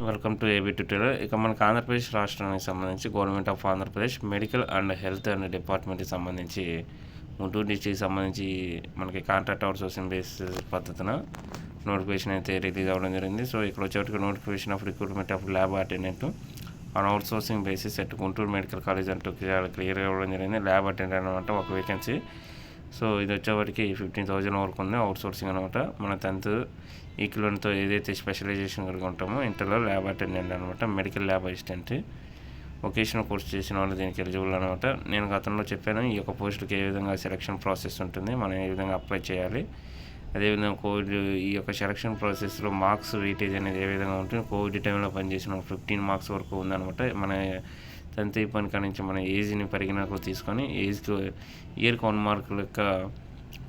Welcome to AB tutorial. ఇక మనకు ఆంధ్రప్రదేశ్ రాష్ట్రానికి సంబంధించి government of Andhra Pradesh medical and health and డిపార్ట్మెంట్కి సంబంధించి గుంటూరు డిస్ట్రిక్ట్కి సంబంధించి మనకి కాంట్రాక్ట్ అవుట్సోర్సింగ్ బేసిస్ పద్ధతిన నోటిఫికేషన్ అయితే రిలీజ్ అవ్వడం జరిగింది. సో ఇక్కడ వచ్చేటికి notification of recruitment of lab attendant on outsourcing basis at Guntur medical college అంటూ చాలా క్లియర్గా ఇవ్వడం జరిగింది. ల్యాబ్ అటెండెంట్ అనమాట ఒక వేకెన్సీ. సో ఇది వచ్చేవారికి 15,000 వరకు ఉంది అవుట్సోర్సింగ్ అనమాట. మన 10th ఈక్వలెంట్తో ఏదైతే స్పెషలైజేషన్ కలిగి ఉంటామో ఇంటర్లో ల్యాబ్ అటెండెంట్ అనమాట, medical lab assistant vocational course చేసిన వాళ్ళు దీనికి ఎలిజిబుల్ అనమాట. నేను గతంలో చెప్పాను ఈ యొక్క పోస్టుకి ఏ విధంగా సెలక్షన్ ప్రాసెస్ ఉంటుంది, మనం ఏ విధంగా అప్లై చేయాలి, అదేవిధంగా కోవిడ్ ఈ యొక్క సెలక్షన్ ప్రాసెస్లో మార్క్స్ వెయిటేజ్ అనేది ఏ విధంగా ఉంటుంది. కోవిడ్ టైంలో పనిచేసిన 15 మార్క్స్ వరకు ఉందన్నమాట. మన 10th పని కాడి నుంచి మన ఏజ్ని పరిగణనకు తీసుకొని ఇయర్కి 1 మార్క్ లెక్క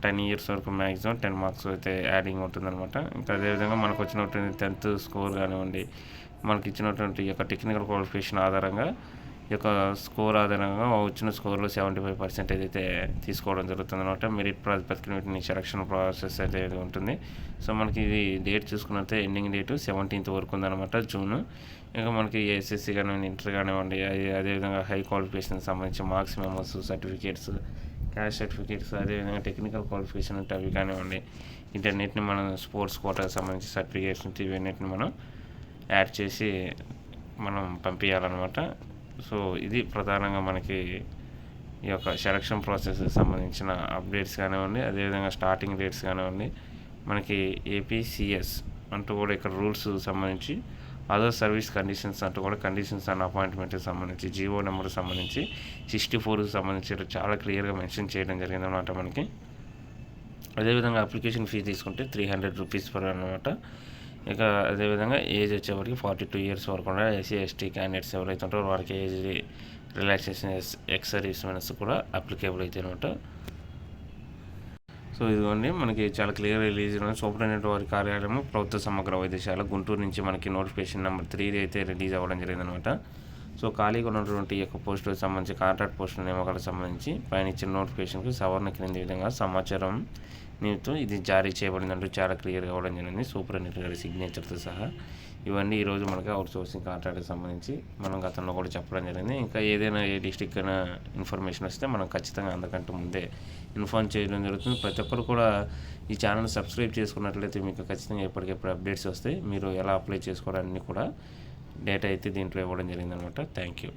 10 ఇయర్స్ వరకు మ్యాక్సిమం 10 మార్క్స్ అయితే యాడింగ్ ఉంటుందన్నమాట. ఇంకా అదేవిధంగా మనకు వచ్చినటువంటి 10th స్కోర్ కానివ్వండి, మనకి ఇచ్చినటువంటి ఈ యొక్క టెక్నికల్ క్వాలిఫికేషన్ ఆధారంగా ఈ యొక్క స్కోర్ ఆధారంగా వచ్చిన స్కోర్లో 75% అయితే తీసుకోవడం జరుగుతుంది అనమాట. మెరిట్ ప్రాతిపదికన వీటిని సెలక్షన్ ప్రాసెస్ అయితే ఉంటుంది. సో మనకి ఇది డేట్ చూసుకున్నట్లయితే ఎండింగ్ డేటు 17th వరకు ఉందన్నమాట, జూన్. ఇంకా మనకి ఎస్ఎస్సి కానివ్వండి, ఇంటర్ కానివ్వండి, అదేవిధంగా హై క్వాలిఫికేషన్కి సంబంధించి marks memos, certificates, cash certificates, అదేవిధంగా టెక్నికల్ క్వాలిఫికేషన్ అంటే అవి కానివ్వండి, ఇంటర్నెట్ని మనం స్పోర్ట్స్ కోటాకి సంబంధించి సర్టిఫికేట్స్ ఇవన్నిటిని మనం యాడ్ చేసి మనం పంపించాలన్నమాట. సో ఇది ప్రధానంగా మనకి ఈ యొక్క సెలక్షన్ ప్రాసెస్కి సంబంధించిన అప్డేట్స్ కానివ్వండి, అదేవిధంగా స్టార్టింగ్ డేట్స్ కానివ్వండి, మనకి ఏపీసీఎస్ అంటూ కూడా ఇక్కడ రూల్స్ సంబంధించి అదర్ సర్వీస్ కండిషన్స్ అంటూ కూడా కండిషన్స్ అండ్ అపాయింట్మెంట్కి సంబంధించి జీవో నెంబర్కి సంబంధించి 64కి సంబంధించి చాలా క్లియర్గా మెన్షన్ చేయడం జరిగిందన్నమాట మనకి. అదేవిధంగా అప్లికేషన్ ఫీ తీసుకుంటే 300 రూపీస్ పర్ అనమాట. ఇక అదేవిధంగా ఏజ్ వచ్చేవారికి 42 ఇయర్స్ వరకు కూడా ఎస్సీ ఎస్టీ క్యాండిడేట్స్ ఎవరైతే ఉంటారో వారికి age relaxation ex servicemen కూడా అప్లికేబుల్ అయితే అనమాట. సో ఇదిగోండి మనకి చాలా క్లియర్ రిలీజ్ సూపరింటెండెంట్ వారి కార్యాలయం ప్రభుత్వ సమగ్ర వైద్యశాల గుంటూరు నుంచి మనకి నోటిఫికేషన్ నెంబర్ 3 అయితే రిలీజ్ అవ్వడం జరిగిందనమాట. సో ఖాళీగా ఉన్నటువంటి యొక్క పోస్టులకు సంబంధించి కాంట్రాక్ట్ పోస్టుల నియామకాలకు సంబంధించి పైన ఇచ్చిన నోటిఫికేషన్కి సవరణ క్రింది విధంగా సమాచారం నిమిత్తం ఇది జారీ చేయబడిందంటూ చాలా క్లియర్గా అవ్వడం జరిగింది, సూపరింటెండెంట్ గారి సిగ్నేచర్తో సహా. ఇవన్నీ ఈరోజు మనకి అవుట్సోర్సింగ్ కాంట్రాక్ట్కి సంబంధించి మనం గతంలో కూడా చెప్పడం జరిగింది. ఇంకా ఏదైనా ఏ డిస్ట్రిక్ట్ అయినా ఇన్ఫర్మేషన్ వస్తే మనం ఖచ్చితంగా అందరికంటే ముందే ఇన్ఫార్మ్ చేయడం జరుగుతుంది. ప్రతి ఒక్కరు కూడా ఈ ఛానల్ సబ్స్క్రైబ్ చేసుకున్నట్లయితే మీకు ఖచ్చితంగా ఎప్పటికెప్పుడు అప్డేట్స్ వస్తాయి. మీరు ఎలా అప్లై చేసుకోవడాన్ని కూడా డేటా అయితే దీంట్లో ఇవ్వడం జరిగిందనమాట. Thank you.